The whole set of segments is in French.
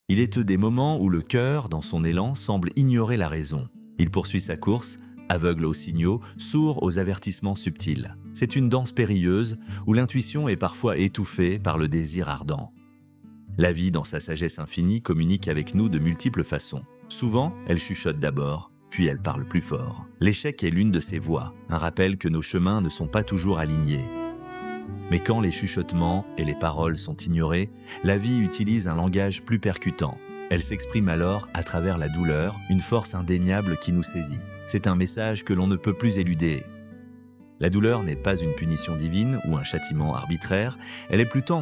Il est des moments où le cœur, dans son élan, semble ignorer la raison. Il poursuit sa course, aveugle aux signaux, sourd aux avertissements subtils. C'est une danse périlleuse où l'intuition est parfois étouffée par le désir ardent. La vie, dans sa sagesse infinie, communique avec nous de multiples façons. Souvent, elle chuchote d'abord, puis elle parle plus fort. L'échec est l'une de ces voix, un rappel que nos chemins ne sont pas toujours alignés. Mais quand les chuchotements et les paroles sont ignorés, la vie utilise un langage plus percutant. Elle s'exprime alors à travers la douleur, une force indéniable qui nous saisit. C'est un message que l'on ne peut plus éluder. La douleur n'est pas une punition divine ou un châtiment arbitraire, elle est plutôt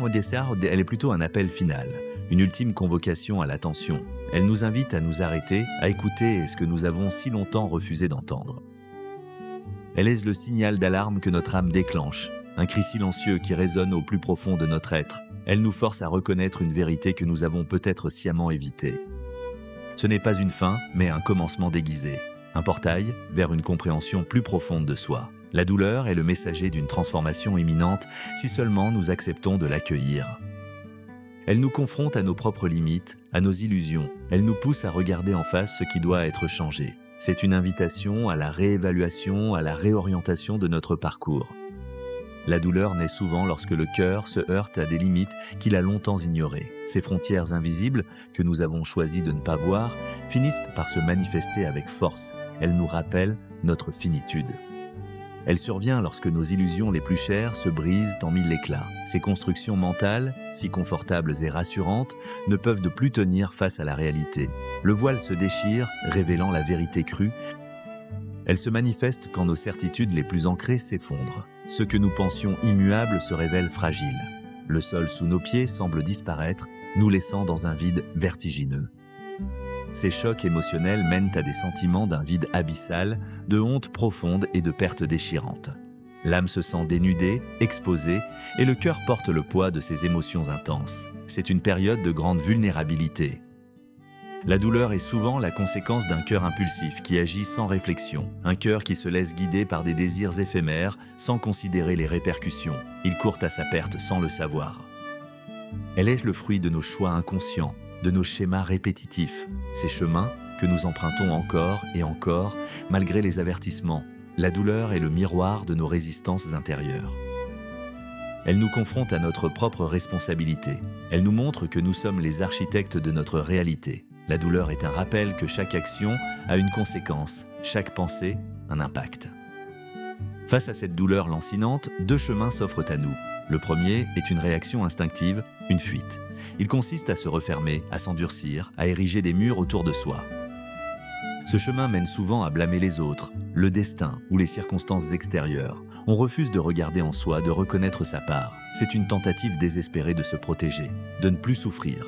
un appel final, une ultime convocation à l'attention. Elle nous invite à nous arrêter, à écouter ce que nous avons si longtemps refusé d'entendre. Elle est le signal d'alarme que notre âme déclenche, un cri silencieux qui résonne au plus profond de notre être. Elle nous force à reconnaître une vérité que nous avons peut-être sciemment évitée. Ce n'est pas une fin, mais un commencement déguisé, un portail vers une compréhension plus profonde de soi. La douleur est le messager d'une transformation imminente si seulement nous acceptons de l'accueillir. Elle nous confronte à nos propres limites, à nos illusions. Elle nous pousse à regarder en face ce qui doit être changé. C'est une invitation à la réévaluation, à la réorientation de notre parcours. La douleur naît souvent lorsque le cœur se heurte à des limites qu'il a longtemps ignorées. Ces frontières invisibles, que nous avons choisi de ne pas voir, finissent par se manifester avec force. Elles nous rappellent notre finitude. Elle survient lorsque nos illusions les plus chères se brisent en mille éclats. Ces constructions mentales, si confortables et rassurantes, ne peuvent de plus tenir face à la réalité. Le voile se déchire, révélant la vérité crue. Elle se manifeste quand nos certitudes les plus ancrées s'effondrent. Ce que nous pensions immuable se révèle fragile. Le sol sous nos pieds semble disparaître, nous laissant dans un vide vertigineux. Ces chocs émotionnels mènent à des sentiments d'un vide abyssal, de honte profonde et de perte déchirante. L'âme se sent dénudée, exposée, et le cœur porte le poids de ces émotions intenses. C'est une période de grande vulnérabilité. La douleur est souvent la conséquence d'un cœur impulsif qui agit sans réflexion, un cœur qui se laisse guider par des désirs éphémères sans considérer les répercussions. Il court à sa perte sans le savoir. Elle est le fruit de nos choix inconscients, de nos schémas répétitifs, ces chemins que nous empruntons encore et encore malgré les avertissements. La douleur est le miroir de nos résistances intérieures. Elle nous confronte à notre propre responsabilité. Elle nous montre que nous sommes les architectes de notre réalité. La douleur est un rappel que chaque action a une conséquence, chaque pensée un impact. Face à cette douleur lancinante, deux chemins s'offrent à nous. Le premier est une réaction instinctive, une fuite. Il consiste à se refermer, à s'endurcir, à ériger des murs autour de soi. Ce chemin mène souvent à blâmer les autres, le destin ou les circonstances extérieures. On refuse de regarder en soi, de reconnaître sa part. C'est une tentative désespérée de se protéger, de ne plus souffrir.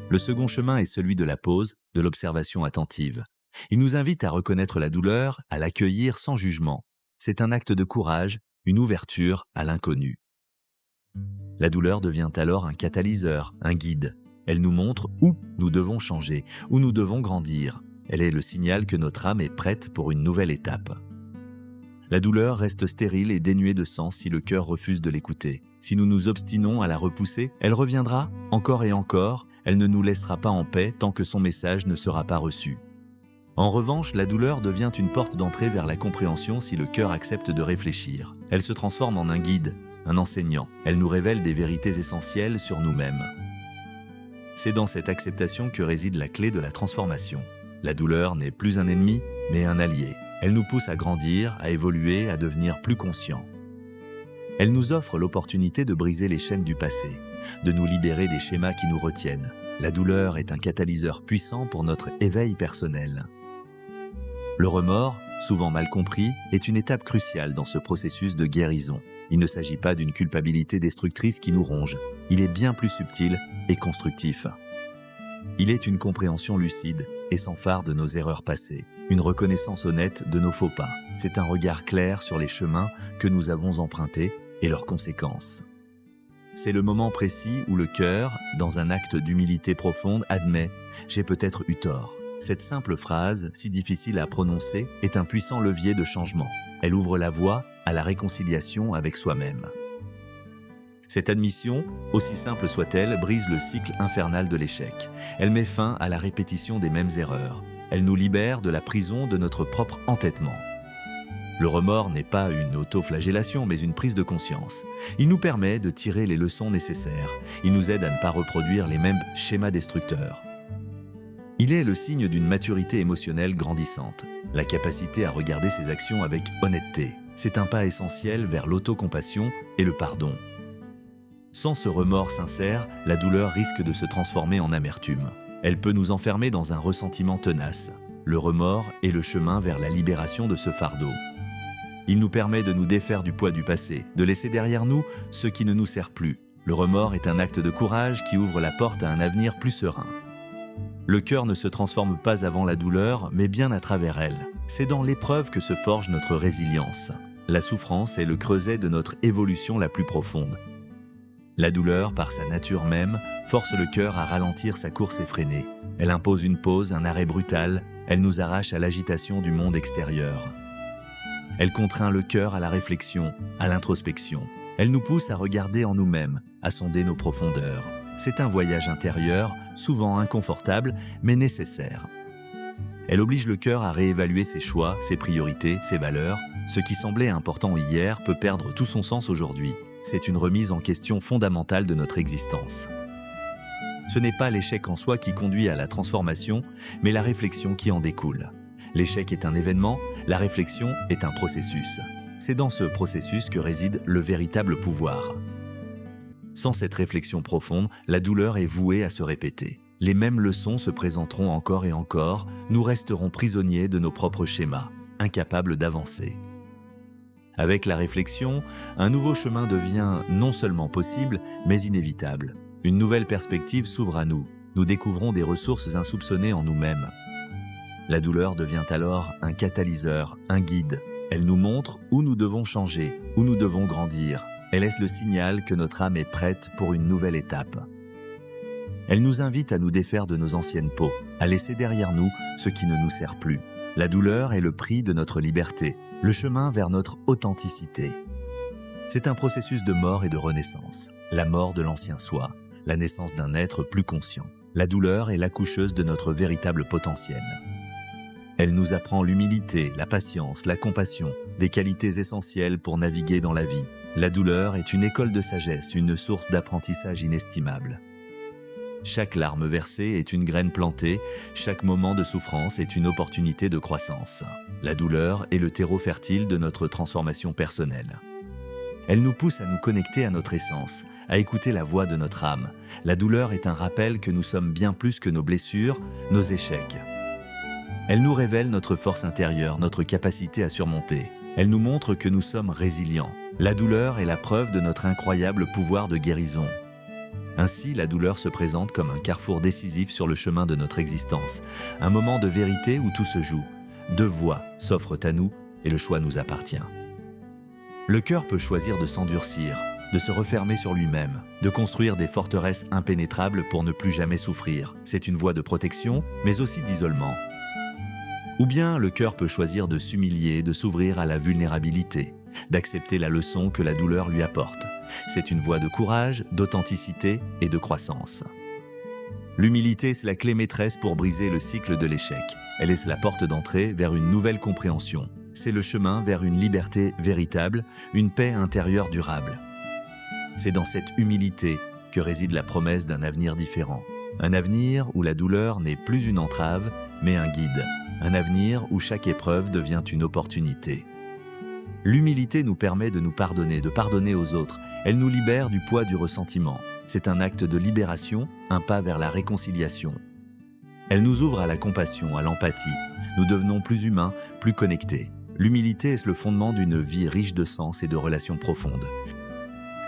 Le second chemin est celui de la pause, de l'observation attentive. Il nous invite à reconnaître la douleur, à l'accueillir sans jugement. C'est un acte de courage, une ouverture à l'inconnu. La douleur devient alors un catalyseur, un guide. Elle nous montre où nous devons changer, où nous devons grandir. Elle est le signal que notre âme est prête pour une nouvelle étape. La douleur reste stérile et dénuée de sens si le cœur refuse de l'écouter. Si nous nous obstinons à la repousser, elle reviendra encore et encore. Elle ne nous laissera pas en paix tant que son message ne sera pas reçu. En revanche, la douleur devient une porte d'entrée vers la compréhension si le cœur accepte de réfléchir. Elle se transforme en un guide, un enseignant. Elle nous révèle des vérités essentielles sur nous-mêmes. C'est dans cette acceptation que réside la clé de la transformation. La douleur n'est plus un ennemi, mais un allié. Elle nous pousse à grandir, à évoluer, à devenir plus conscients. Elle nous offre l'opportunité de briser les chaînes du passé, de nous libérer des schémas qui nous retiennent. La douleur est un catalyseur puissant pour notre éveil personnel. Le remords, souvent mal compris, est une étape cruciale dans ce processus de guérison. Il ne s'agit pas d'une culpabilité destructrice qui nous ronge. Il est bien plus subtil et constructif. Il est une compréhension lucide et sans phare de nos erreurs passées, une reconnaissance honnête de nos faux pas. C'est un regard clair sur les chemins que nous avons empruntés et leurs conséquences. C'est le moment précis où le cœur, dans un acte d'humilité profonde, admet « j'ai peut-être eu tort ». Cette simple phrase, si difficile à prononcer, est un puissant levier de changement. Elle ouvre la voie à la réconciliation avec soi-même. Cette admission, aussi simple soit-elle, brise le cycle infernal de l'échec. Elle met fin à la répétition des mêmes erreurs. Elle nous libère de la prison de notre propre entêtement. Le remords n'est pas une autoflagellation, mais une prise de conscience. Il nous permet de tirer les leçons nécessaires. Il nous aide à ne pas reproduire les mêmes schémas destructeurs. Il est le signe d'une maturité émotionnelle grandissante, la capacité à regarder ses actions avec honnêteté. C'est un pas essentiel vers l'autocompassion et le pardon. Sans ce remords sincère, la douleur risque de se transformer en amertume. Elle peut nous enfermer dans un ressentiment tenace. Le remords est le chemin vers la libération de ce fardeau. Il nous permet de nous défaire du poids du passé, de laisser derrière nous ce qui ne nous sert plus. Le remords est un acte de courage qui ouvre la porte à un avenir plus serein. Le cœur ne se transforme pas avant la douleur, mais bien à travers elle. C'est dans l'épreuve que se forge notre résilience. La souffrance est le creuset de notre évolution la plus profonde. La douleur, par sa nature même, force le cœur à ralentir sa course effrénée. Elle impose une pause, un arrêt brutal, elle nous arrache à l'agitation du monde extérieur. Elle contraint le cœur à la réflexion, à l'introspection. Elle nous pousse à regarder en nous-mêmes, à sonder nos profondeurs. C'est un voyage intérieur, souvent inconfortable, mais nécessaire. Elle oblige le cœur à réévaluer ses choix, ses priorités, ses valeurs. Ce qui semblait important hier peut perdre tout son sens aujourd'hui. C'est une remise en question fondamentale de notre existence. Ce n'est pas l'échec en soi qui conduit à la transformation, mais la réflexion qui en découle. L'échec est un événement, la réflexion est un processus. C'est dans ce processus que réside le véritable pouvoir. Sans cette réflexion profonde, la douleur est vouée à se répéter. Les mêmes leçons se présenteront encore et encore, nous resterons prisonniers de nos propres schémas, incapables d'avancer. Avec la réflexion, un nouveau chemin devient non seulement possible, mais inévitable. Une nouvelle perspective s'ouvre à nous. Nous découvrons des ressources insoupçonnées en nous-mêmes. La douleur devient alors un catalyseur, un guide. Elle nous montre où nous devons changer, où nous devons grandir. Elle laisse le signal que notre âme est prête pour une nouvelle étape. Elle nous invite à nous défaire de nos anciennes peaux, à laisser derrière nous ce qui ne nous sert plus. La douleur est le prix de notre liberté, le chemin vers notre authenticité. C'est un processus de mort et de renaissance, la mort de l'ancien soi, la naissance d'un être plus conscient. La douleur est l'accoucheuse de notre véritable potentiel. Elle nous apprend l'humilité, la patience, la compassion, des qualités essentielles pour naviguer dans la vie. La douleur est une école de sagesse, une source d'apprentissage inestimable. Chaque larme versée est une graine plantée, chaque moment de souffrance est une opportunité de croissance. La douleur est le terreau fertile de notre transformation personnelle. Elle nous pousse à nous connecter à notre essence, à écouter la voix de notre âme. La douleur est un rappel que nous sommes bien plus que nos blessures, nos échecs. Elle nous révèle notre force intérieure, notre capacité à surmonter. Elle nous montre que nous sommes résilients. La douleur est la preuve de notre incroyable pouvoir de guérison. Ainsi, la douleur se présente comme un carrefour décisif sur le chemin de notre existence, un moment de vérité où tout se joue. Deux voies s'offrent à nous et le choix nous appartient. Le cœur peut choisir de s'endurcir, de se refermer sur lui-même, de construire des forteresses impénétrables pour ne plus jamais souffrir. C'est une voie de protection, mais aussi d'isolement. Ou bien le cœur peut choisir de s'humilier, de s'ouvrir à la vulnérabilité, d'accepter la leçon que la douleur lui apporte. C'est une voie de courage, d'authenticité et de croissance. L'humilité, c'est la clé maîtresse pour briser le cycle de l'échec. Elle est la porte d'entrée vers une nouvelle compréhension. C'est le chemin vers une liberté véritable, une paix intérieure durable. C'est dans cette humilité que réside la promesse d'un avenir différent. Un avenir où la douleur n'est plus une entrave, mais un guide. Un avenir où chaque épreuve devient une opportunité. L'humilité nous permet de nous pardonner, de pardonner aux autres. Elle nous libère du poids du ressentiment. C'est un acte de libération, un pas vers la réconciliation. Elle nous ouvre à la compassion, à l'empathie. Nous devenons plus humains, plus connectés. L'humilité est le fondement d'une vie riche de sens et de relations profondes.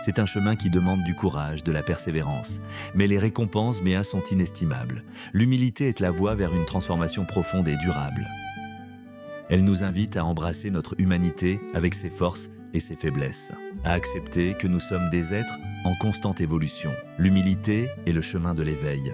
C'est un chemin qui demande du courage, de la persévérance. Mais les récompenses sont inestimables. L'humilité est la voie vers une transformation profonde et durable. Elle nous invite à embrasser notre humanité avec ses forces et ses faiblesses, à accepter que nous sommes des êtres en constante évolution. L'humilité est le chemin de l'éveil.